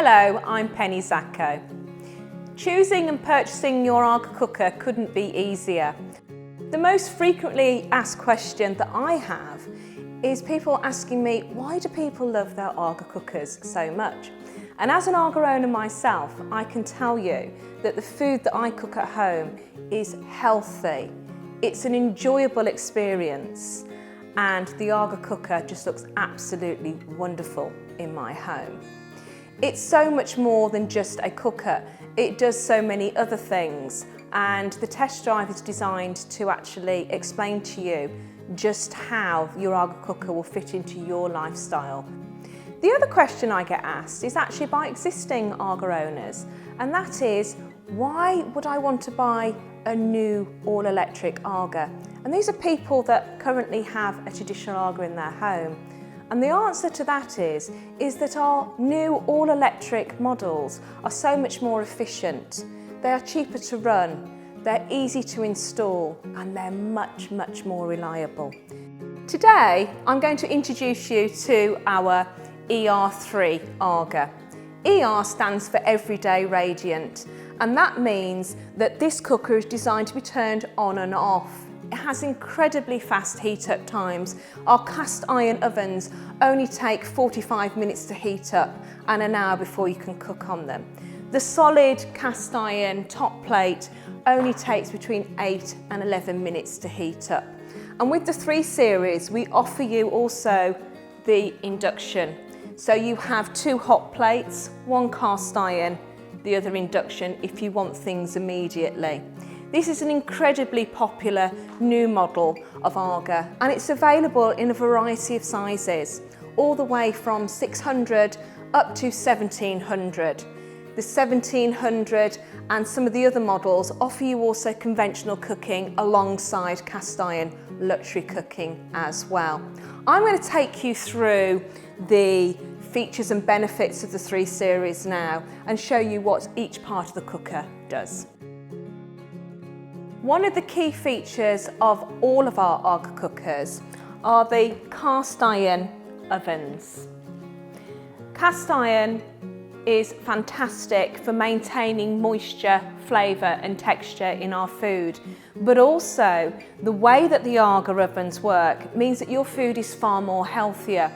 Hello, I'm Penny Zacco. Choosing and purchasing your AGA cooker couldn't be easier. The most frequently asked question that I have is people asking me, why do people love their AGA cookers so much? And as an AGA owner myself, I can tell you that the food that I cook at home is healthy. It's an enjoyable experience, and the AGA cooker just looks absolutely wonderful in my home. It's so much more than just a cooker. It does so many other things, and the test drive is designed to actually explain to you just how your AGA cooker will fit into your lifestyle. The other question I get asked is actually by existing AGA owners, and that is, why would I want to buy a new all-electric AGA? And these are people that currently have a traditional AGA in their home. And the answer to that is that our new all-electric models are so much more efficient. They are cheaper to run, they're easy to install, and they're much, much more reliable. Today, I'm going to introduce you to our eR3 AGA. eR stands for Everyday Radiant, and that means that this cooker is designed to be turned on and off. It has incredibly fast heat-up times. Our cast iron ovens only take 45 minutes to heat up and an hour before you can cook on them. The solid cast iron top plate only takes between 8 and 11 minutes to heat up. And with the 3 series, we offer you also the induction. So you have 2 hot plates, 1 cast iron, the other induction if you want things immediately. This is an incredibly popular new model of AGA, and it's available in a variety of sizes, all the way from 600 up to 1700. The 1700 and some of the other models offer you also conventional cooking alongside cast iron luxury cooking as well. I'm going to take you through the features and benefits of the 3 series now and show you what each part of the cooker does. One of the key features of all of our AGA cookers are the cast iron ovens. Cast iron is fantastic for maintaining moisture, flavour and texture in our food, but also the way that the AGA ovens work means that your food is far more healthier.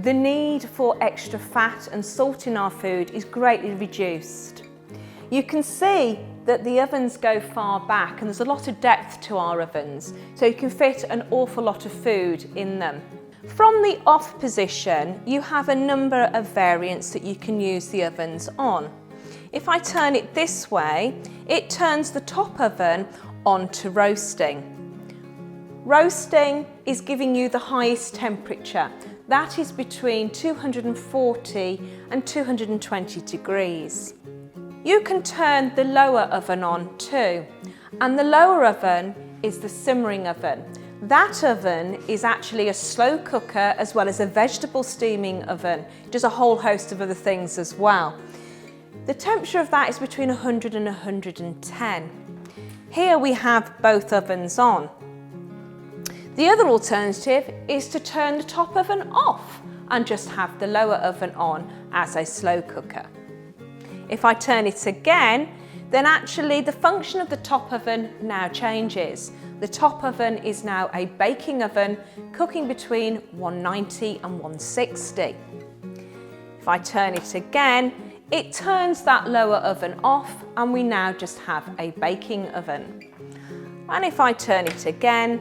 The need for extra fat and salt in our food is greatly reduced. You can see that the ovens go far back and there's a lot of depth to our ovens, so you can fit an awful lot of food in them. From the off position, you have a number of variants that you can use the ovens on. If I turn it this way, it turns the top oven on to roasting. Roasting is giving you the highest temperature. That is between 240 and 220 degrees. You can turn the lower oven on too, and the lower oven is the simmering oven. That oven is actually a slow cooker as well as a vegetable steaming oven. It does a whole host of other things as well. The temperature of that is between 100 and 110. Here we have both ovens on. The other alternative is to turn the top oven off and just have the lower oven on as a slow cooker. If I turn it again, then actually the function of the top oven now changes. The top oven is now a baking oven, cooking between 190 and 160. If I turn it again, it turns that lower oven off and we now just have a baking oven. And if I turn it again,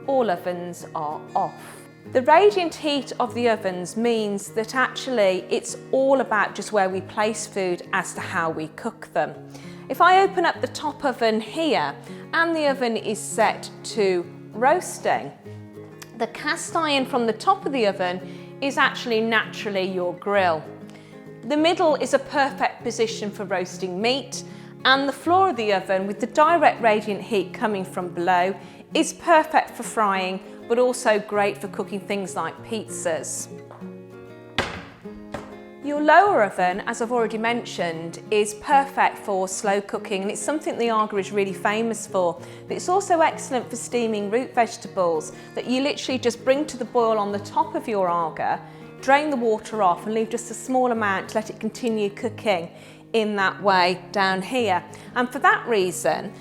all ovens are off. The radiant heat of the ovens means that actually it's all about just where we place food as to how we cook them. If I open up the top oven here and the oven is set to roasting, the cast iron from the top of the oven is actually naturally your grill. The middle is a perfect position for roasting meat, and the floor of the oven with the direct radiant heat coming from below is perfect for frying, but also great for cooking things like pizzas. Your lower oven, as I've already mentioned, is perfect for slow cooking, and it's something the AGA is really famous for. But it's also excellent for steaming root vegetables that you literally just bring to the boil on the top of your AGA. drain the water off and leave just a small amount to let it continue cooking in that way down here. And for that reason,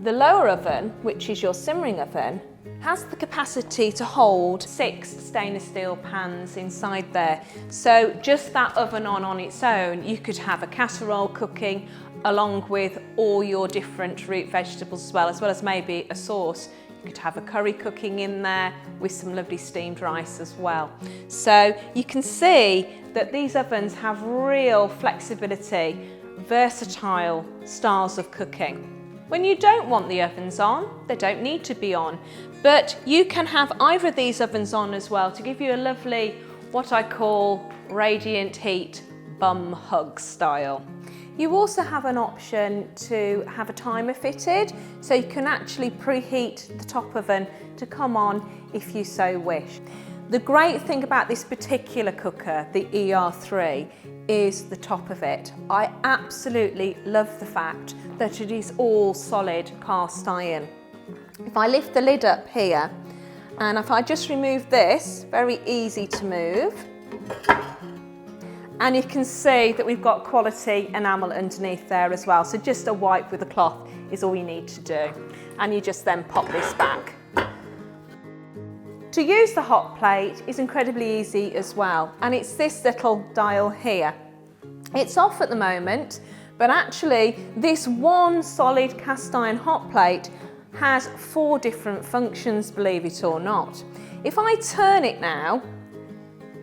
the lower oven, which is your simmering oven, has the capacity to hold 6 stainless steel pans inside there. So just that oven on its own, you could have a casserole cooking along with all your different root vegetables as well as maybe a sauce. You could have a curry cooking in there with some lovely steamed rice as well. So you can see that these ovens have real flexibility, versatile styles of cooking. When you don't want the ovens on, they don't need to be on, but you can have either of these ovens on as well to give you a lovely, what I call radiant heat bum hug style. You also have an option to have a timer fitted, so you can actually preheat the top oven to come on if you so wish. The great thing about this particular cooker, the eR3, is the top of it. I absolutely love the fact that it is all solid cast iron. If I lift the lid up here, and if I just remove this, very easy to move, and you can see that we've got quality enamel underneath there as well. So just a wipe with a cloth is all you need to do. And you just then pop this back. To use the hot plate is incredibly easy as well. And it's this little dial here. It's off at the moment, but actually this one solid cast iron hot plate has 4 different functions, believe it or not. If I turn it now,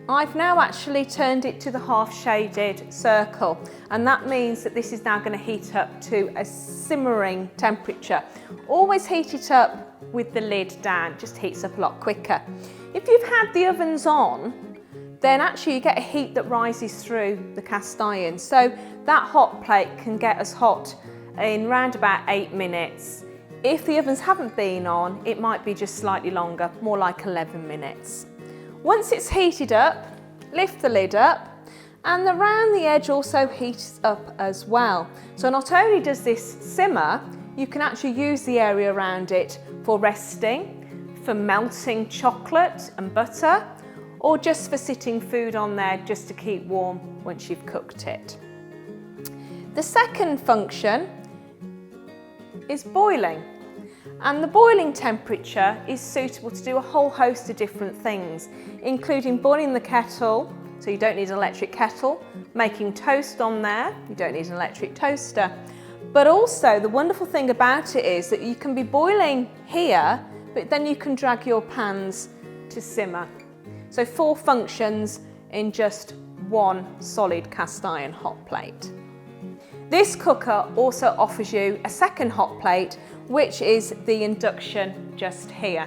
I've now actually turned it to the half shaded circle, and that means that this is now going to heat up to a simmering temperature. Always heat it up with the lid down, just heats up a lot quicker. If you've had the ovens on, then actually you get a heat that rises through the cast iron. So that hot plate can get us hot in round about 8 minutes. If the ovens haven't been on, it might be just slightly longer, more like 11 minutes. Once it's heated up, lift the lid up, and around the edge also heats up as well. So not only does this simmer, you can actually use the area around it for resting, for melting chocolate and butter, or just for sitting food on there just to keep warm once you've cooked it. The second function is boiling. And the boiling temperature is suitable to do a whole host of different things, including boiling the kettle, so you don't need an electric kettle, making toast on there, you don't need an electric toaster. But also the wonderful thing about it is that you can be boiling here, but then you can drag your pans to simmer. So 4 functions in just one solid cast iron hot plate. This cooker also offers you a second hot plate, which is the induction just here.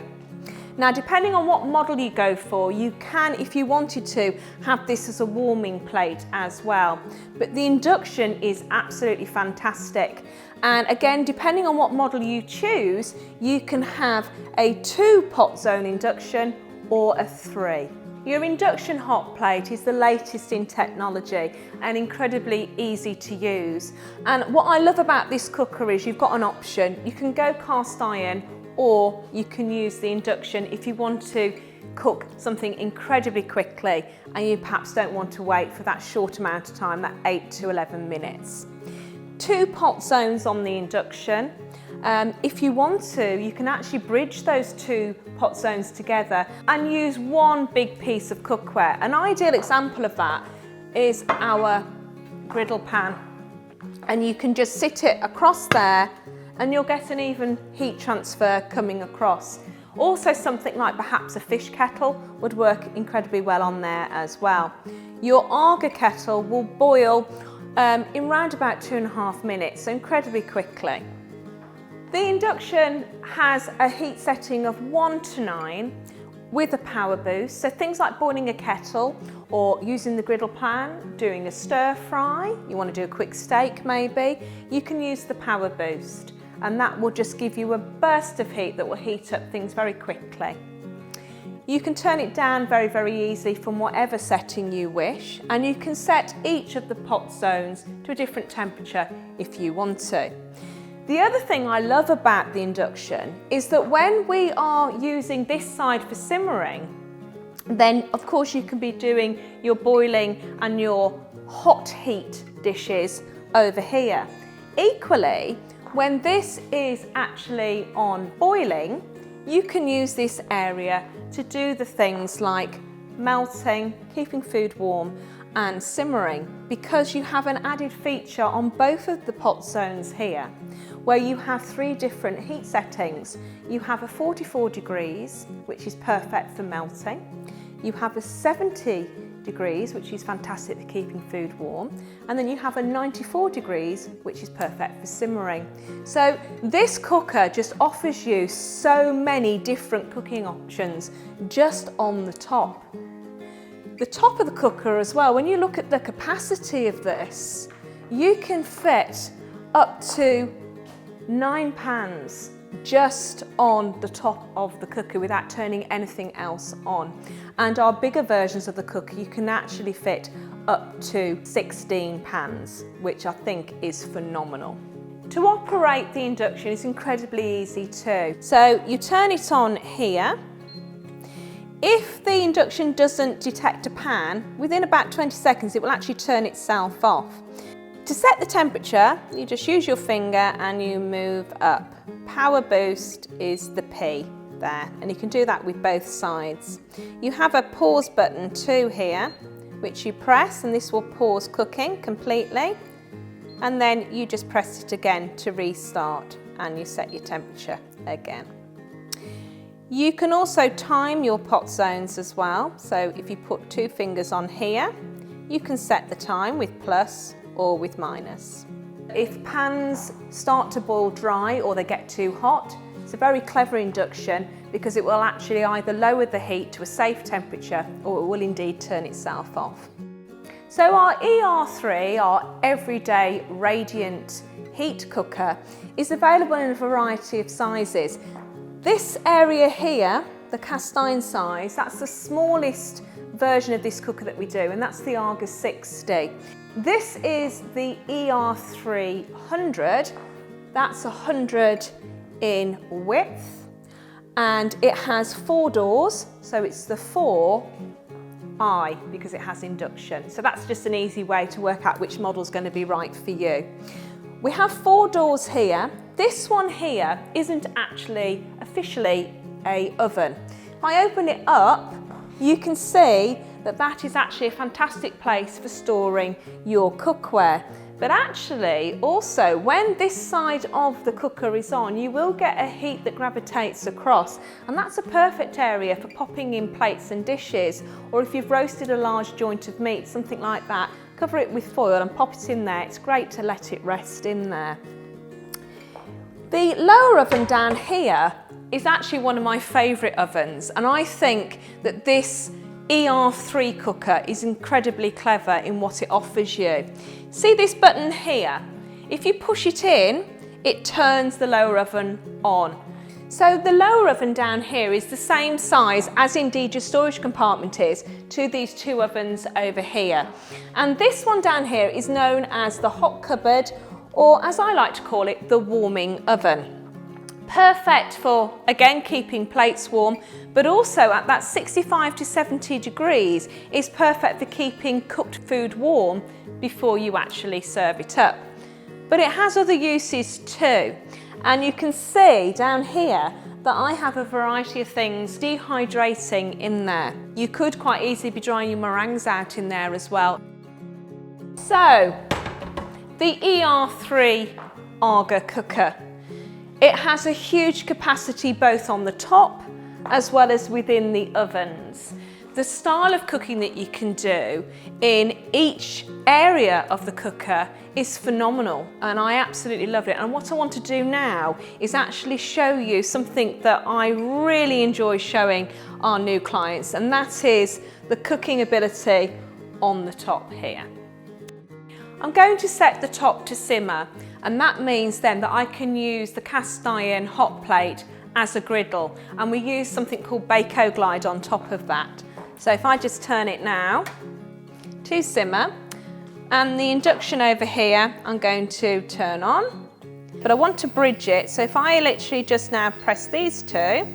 Now, depending on what model you go for, you can, if you wanted to, have this as a warming plate as well. But the induction is absolutely fantastic. And again, depending on what model you choose, you can have a 2-pot zone induction or a 3. Your induction hot plate is the latest in technology and incredibly easy to use. And what I love about this cooker is you've got an option. You can go cast iron, or you can use the induction if you want to cook something incredibly quickly and you perhaps don't want to wait for that short amount of time, that 8 to 11 minutes. 2 pot zones on the induction. If you want to, you can actually bridge those 2 pot zones together and use one big piece of cookware. An ideal example of that is our griddle pan. And you can just sit it across there and you'll get an even heat transfer coming across. Also, something like perhaps a fish kettle would work incredibly well on there as well. Your AGA kettle will boil in round about 2.5 minutes, so incredibly quickly. The induction has a heat setting of 1 to 9 with a power boost, so things like boiling a kettle or using the griddle pan, doing a stir fry, you want to do a quick steak maybe, you can use the power boost, and that will just give you a burst of heat that will heat up things very quickly. You can turn it down very, very easily from whatever setting you wish, and you can set each of the pot zones to a different temperature if you want to. The other thing I love about the induction is that when we are using this side for simmering, then of course you can be doing your boiling and your hot heat dishes over here. Equally, when this is actually on boiling, you can use this area to do the things like melting, keeping food warm and simmering, because you have an added feature on both of the pot zones here where you have 3 different heat settings. You have a 44 degrees, which is perfect for melting. You have a 70 degrees, which is fantastic for keeping food warm. And then you have a 94 degrees, which is perfect for simmering. So this cooker just offers you so many different cooking options just on the top. The top of the cooker as well, when you look at the capacity of this, you can fit up to 9 pans just on the top of the cooker without turning anything else on. And our bigger versions of the cooker, you can actually fit up to 16 pans, which I think is phenomenal. To operate the induction is incredibly easy too. So you turn it on here. If the induction doesn't detect a pan, within about 20 seconds it will actually turn itself off. To set the temperature, you just use your finger and you move up. Power boost is the P there, and you can do that with both sides. You have a pause button too here, which you press, and this will pause cooking completely. And then you just press it again to restart, and you set your temperature again. You can also time your pot zones as well. So if you put 2 fingers on here, you can set the time with plus or with minus. If pans start to boil dry or they get too hot, it's a very clever induction because it will actually either lower the heat to a safe temperature or it will indeed turn itself off. So our eR3, our everyday radiant heat cooker, is available in a variety of sizes. This area here, the cast iron size, that's the smallest version of this cooker that we do, and that's the AGA 60. This is the eR300, that's 100 in width, and it has 4 doors, so it's the 4i because it has induction. So that's just an easy way to work out which model is going to be right for you. We have 4 doors here. This one here isn't actually officially an oven. If I open it up, you can see that that is actually a fantastic place for storing your cookware. But actually, also, when this side of the cooker is on, you will get a heat that gravitates across, and that's a perfect area for popping in plates and dishes, or if you've roasted a large joint of meat, something like that, cover it with foil and pop it in there. It's great to let it rest in there. The lower oven down here is actually one of my favourite ovens, and I think that this eR3 cooker is incredibly clever in what it offers you. See this button here? If you push it in, it turns the lower oven on. So the lower oven down here is the same size as indeed your storage compartment is to these 2 ovens over here. And this one down here is known as the hot cupboard, or as I like to call it, the warming oven. Perfect for, again, keeping plates warm, but also at that 65 to 70 degrees is perfect for keeping cooked food warm before you actually serve it up. But it has other uses too, and you can see down here that I have a variety of things dehydrating in there. You could quite easily be drying your meringues out in there as well. So, the eR3 AGA cooker. It has a huge capacity both on the top as well as within the ovens. The style of cooking that you can do in each area of the cooker is phenomenal, and I absolutely love it. And what I want to do now is actually show you something that I really enjoy showing our new clients, and that is the cooking ability on the top here. I'm going to set the top to simmer, and that means then that I can use the cast iron hot plate as a griddle, and we use something called Bake-O Glide on top of that. So if I just turn it now to simmer, and the induction over here I'm going to turn on, but I want to bridge it, so if I literally just now press these 2,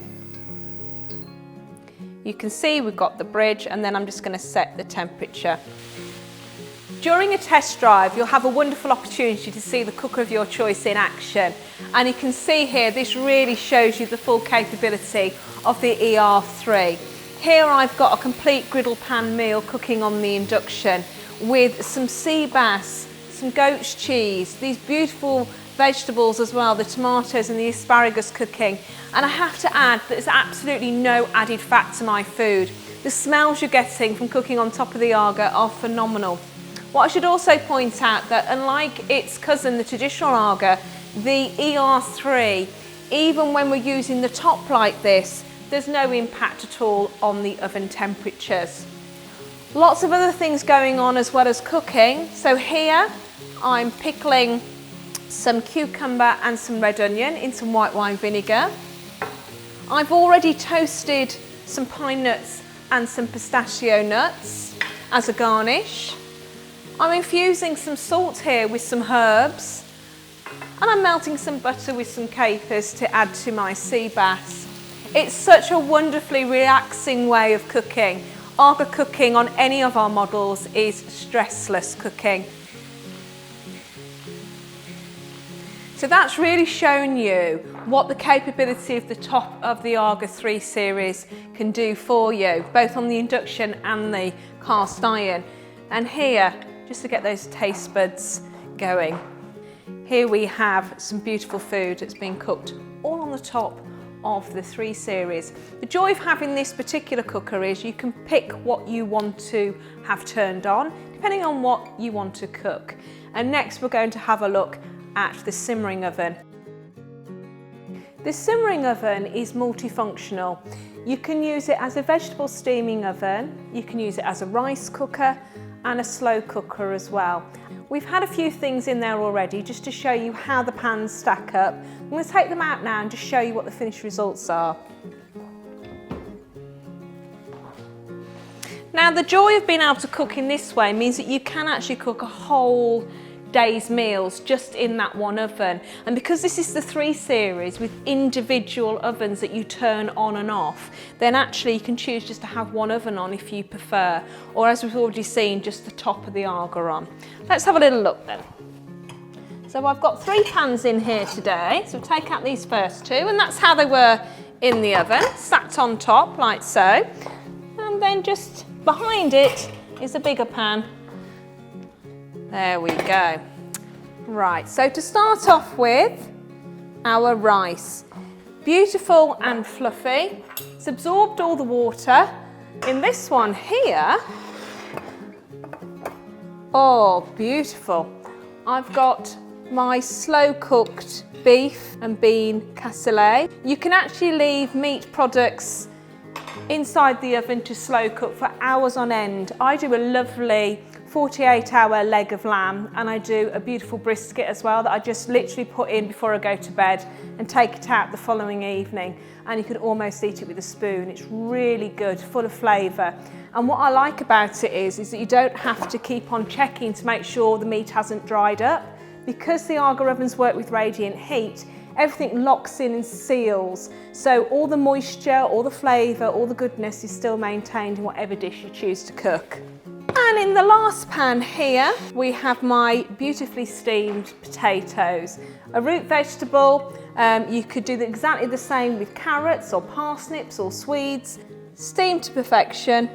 You can see we've got the bridge, and then I'm just going to set the temperature. During a test drive, you'll have a wonderful opportunity to see the cooker of your choice in action. And you can see here, this really shows you the full capability of the eR3. Here I've got a complete griddle pan meal cooking on the induction with some sea bass, some goat's cheese, these beautiful vegetables as well, the tomatoes and the asparagus cooking. And I have to add that there's absolutely no added fat to my food. The smells you're getting from cooking on top of the AGA are phenomenal. What I should also point out that unlike its cousin, the traditional AGA, the eR3, even when we're using the top like this, there's no impact at all on the oven temperatures. Lots of other things going on as well as cooking. So here I'm pickling some cucumber and some red onion in some white wine vinegar. I've already toasted some pine nuts and some pistachio nuts as a garnish. I'm infusing some salt here with some herbs, and I'm melting some butter with some capers to add to my sea bass. It's such a wonderfully relaxing way of cooking. AGA cooking on any of our models is stressless cooking. So that's really shown you what the capability of the top of the AGA 3 series can do for you, both on the induction and the cast iron. And here, just to get those taste buds going, here we have some beautiful food that's been cooked all on the top of the 3 series. The joy of having this particular cooker is you can pick what you want to have turned on, depending on what you want to cook. And next we're going to have a look at the simmering oven. The simmering oven is multifunctional. You can use it as a vegetable steaming oven, you can use it as a rice cooker and a slow cooker as well. We've had a few things in there already just to show you how the pans stack up. I'm going to take them out now and just show you what the finished results are. Now the joy of being able to cook in this way means that you can actually cook a whole day's meals just in that one oven. And because this is the 3 series with individual ovens that you turn on and off, then actually you can choose just to have one oven on if you prefer, or as we've already seen, just the top of the AGA on. Let's have a little look then. So I've got 3 pans in here today, so we'll take out these first 2, and that's how they were in the oven, sat on top like so. And then just behind it is a bigger pan. There we go. Right, so to start off with, our rice. Beautiful and fluffy. It's absorbed all the water. In this one here, oh, beautiful. I've got my slow cooked beef and bean cassoulet. You can actually leave meat products inside the oven to slow cook for hours on end. I do a lovely 48-hour leg of lamb, and I do a beautiful brisket as well that I just literally put in before I go to bed and take it out the following evening, and you can almost eat it with a spoon. It's really good, full of flavour. And what I like about it is that you don't have to keep on checking to make sure the meat hasn't dried up. Because the AGA ovens work with radiant heat, everything locks in and seals, so all the moisture, all the flavour, all the goodness is still maintained in whatever dish you choose to cook. And in the last pan here, we have my beautifully steamed potatoes. A root vegetable, you could do exactly the same with carrots or parsnips or swedes, steamed to perfection.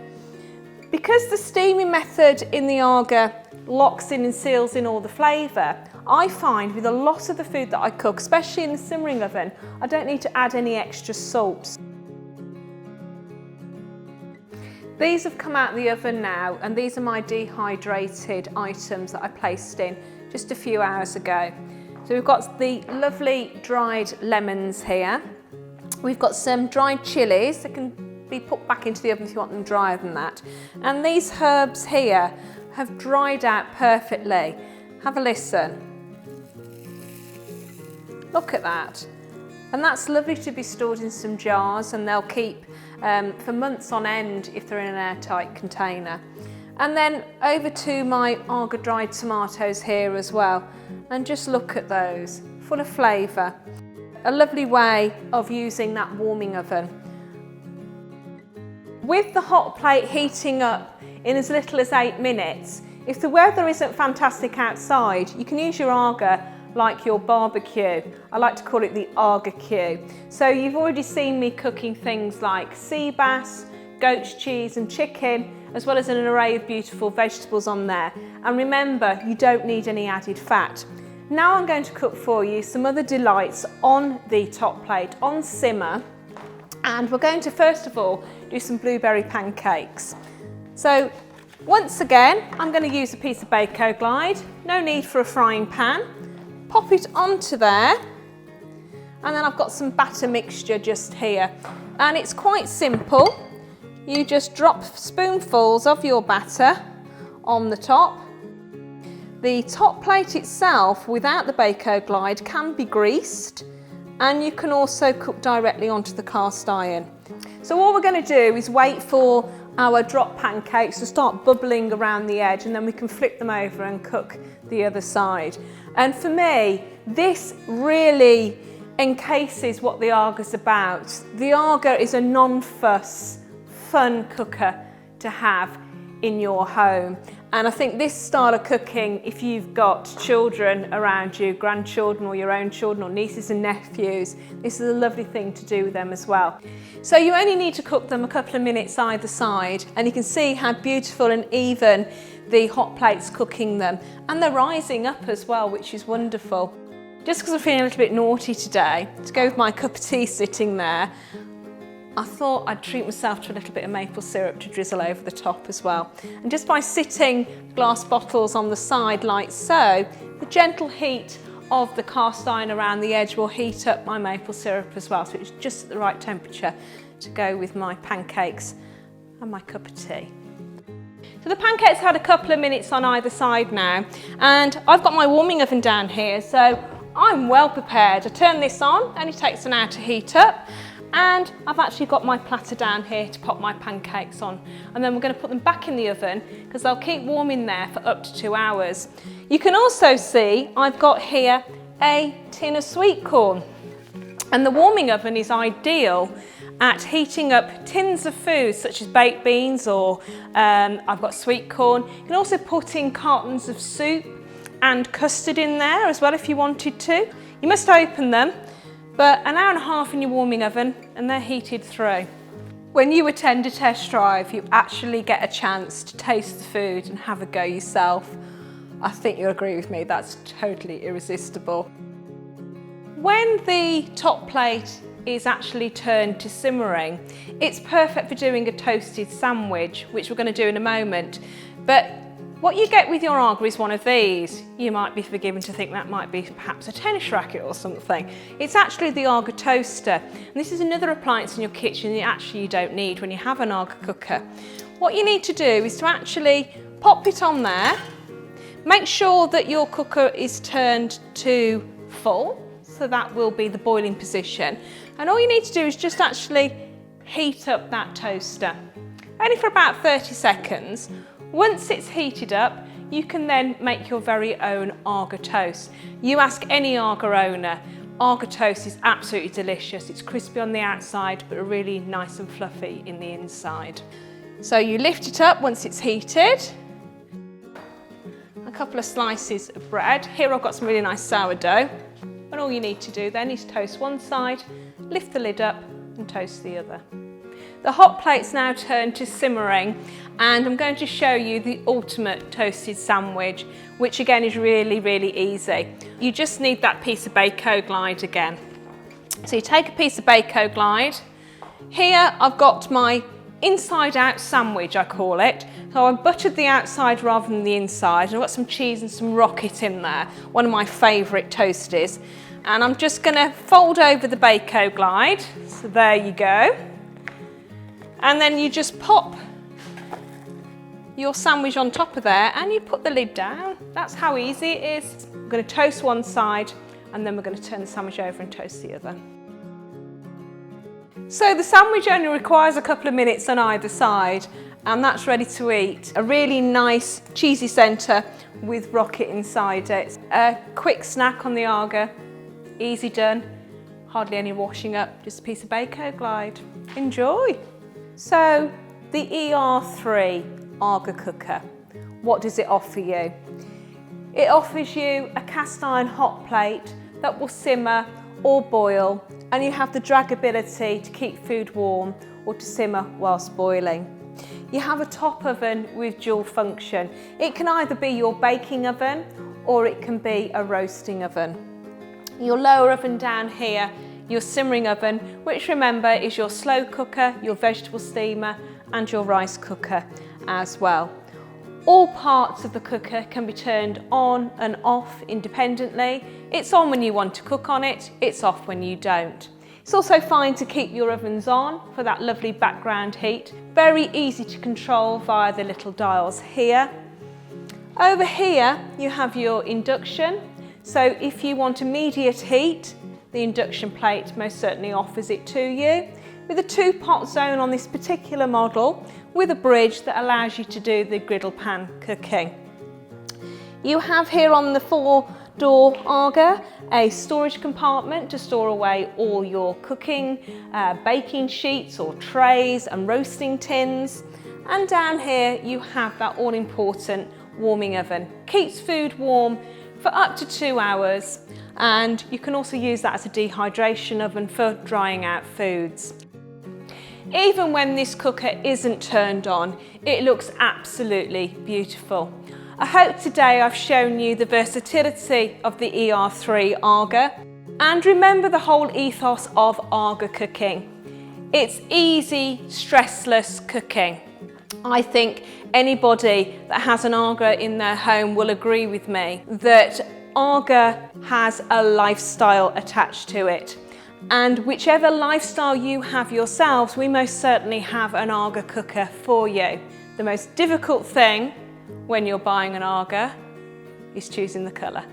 Because the steaming method in the AGA locks in and seals in all the flavour, I find with a lot of the food that I cook, especially in the simmering oven, I don't need to add any extra salt. These have come out of the oven now, and these are my dehydrated items that I placed in just a few hours ago. So we've got the lovely dried lemons here. We've got some dried chilies that can be put back into the oven if you want them drier than that. And these herbs here have dried out perfectly. Have a listen. Look at that. And that's lovely to be stored in some jars, and they'll keep for months on end if they're in an airtight container. And then over to my AGA dried tomatoes here as well. And just look at those, full of flavour. A lovely way of using that warming oven. With the hot plate heating up in as little as 8 minutes, if the weather isn't fantastic outside, you can use your AGA like your barbecue. I like to call it the AGA queue. So you've already seen me cooking things like sea bass, goat's cheese and chicken, as well as an array of beautiful vegetables on there. And remember, you don't need any added fat. Now I'm going to cook for you some other delights on the top plate, on simmer. And we're going to first of all do some blueberry pancakes. So once again, I'm going to use a piece of Bako Glide. No need for a frying pan. Pop it onto there. And then I've got some batter mixture just here. And it's quite simple. You just drop spoonfuls of your batter on the top. The top plate itself, without the Bako Glide, can be greased. And you can also cook directly onto the cast iron. So all we're going to do is wait for our drop pancakes to start bubbling around the edge, and then we can flip them over and cook the other side. And for me, this really encases what the AGA's about. The AGA is a non-fuss, fun cooker to have in your home. And I think this style of cooking, if you've got children around you, grandchildren or your own children or nieces and nephews, this is a lovely thing to do with them as well. So you only need to cook them a couple of minutes either side, and you can see how beautiful and even the hot plate's cooking them. And they're rising up as well, which is wonderful. Just because I'm feeling a little bit naughty today, to go with my cup of tea sitting there, I thought I'd treat myself to a little bit of maple syrup to drizzle over the top as well. And just by sitting glass bottles on the side like so, the gentle heat of the cast iron around the edge will heat up my maple syrup as well. So it's just at the right temperature to go with my pancakes and my cup of tea. So the pancakes had a couple of minutes on either side now, and I've got my warming oven down here, so I'm well prepared. I turn this on, only takes an hour to heat up. And I've actually got my platter down here to pop my pancakes on. And then we're going to put them back in the oven because they'll keep warm in there for up to 2 hours. You can also see I've got here a tin of sweet corn. And the warming oven is ideal at heating up tins of food such as baked beans or I've got sweet corn. You can also put in cartons of soup and custard in there as well if you wanted to. You must open them. But an hour and a half in your warming oven and they're heated through. When you attend a test drive, you actually get a chance to taste the food and have a go yourself. I think you'll agree with me, that's totally irresistible. When the top plate is actually turned to simmering, it's perfect for doing a toasted sandwich, which we're going to do in a moment. But what you get with your AGA is one of these. You might be forgiven to think that might be perhaps a tennis racket or something. It's actually the AGA toaster. And this is another appliance in your kitchen that actually you don't need when you have an AGA cooker. What you need to do is to actually pop it on there. Make sure that your cooker is turned to full, so that will be the boiling position. And all you need to do is just actually heat up that toaster. Only for about 30 seconds. Once it's heated up, you can then make your very own AGA toast. You ask any AGA owner, AGA toast is absolutely delicious. It's crispy on the outside, but really nice and fluffy in the inside. So you lift it up once it's heated. A couple of slices of bread. Here I've got some really nice sourdough. And all you need to do then is toast one side, lift the lid up and toast the other. The hot plate's now turned to simmering, and I'm going to show you the ultimate toasted sandwich, which again is really, really easy. You just need that piece of Bako Glide again. So you take a piece of Bako Glide. Here I've got my inside out sandwich, I call it. So I've buttered the outside rather than the inside. I've got some cheese and some rocket in there, one of my favourite toasties. And I'm just going to fold over the Bako Glide. So there you go. And then you just pop your sandwich on top of there and you put the lid down. That's how easy it is. I'm going to toast one side and then we're going to turn the sandwich over and toast the other. So the sandwich only requires a couple of minutes on either side and that's ready to eat. A really nice cheesy centre with rocket inside it. A quick snack on the AGA, easy done, hardly any washing up, just a piece of Bako Glide. Enjoy! So the eR3 AGA cooker. What does it offer you? It offers you a cast iron hot plate that will simmer or boil, and you have the dragability to keep food warm or to simmer whilst boiling. You have a top oven with dual function. It can either be your baking oven or it can be a roasting oven. Your lower oven down here, your simmering oven, which remember is your slow cooker, your vegetable steamer and your rice cooker as well. All parts of the cooker can be turned on and off independently. It's on when you want to cook on it, it's off when you don't. It's also fine to keep your ovens on for that lovely background heat. Very easy to control via the little dials here. Over here you have your induction. So if you want immediate heat, the induction plate most certainly offers it to you. With a 2-pot zone on this particular model, with a bridge that allows you to do the griddle pan cooking. You have here on the 4-door AGA a storage compartment to store away all your cooking, baking sheets or trays and roasting tins. And down here you have that all-important warming oven. Keeps food warm for up to 2 hours, and you can also use that as a dehydration oven for drying out foods. Even when this cooker isn't turned on, it looks absolutely beautiful. I hope today I've shown you the versatility of the eR3 AGA, and remember the whole ethos of AGA cooking. It's easy, stressless cooking. I think anybody that has an AGA in their home will agree with me that AGA has a lifestyle attached to it. And whichever lifestyle you have yourselves, we most certainly have an AGA cooker for you. The most difficult thing when you're buying an AGA is choosing the colour.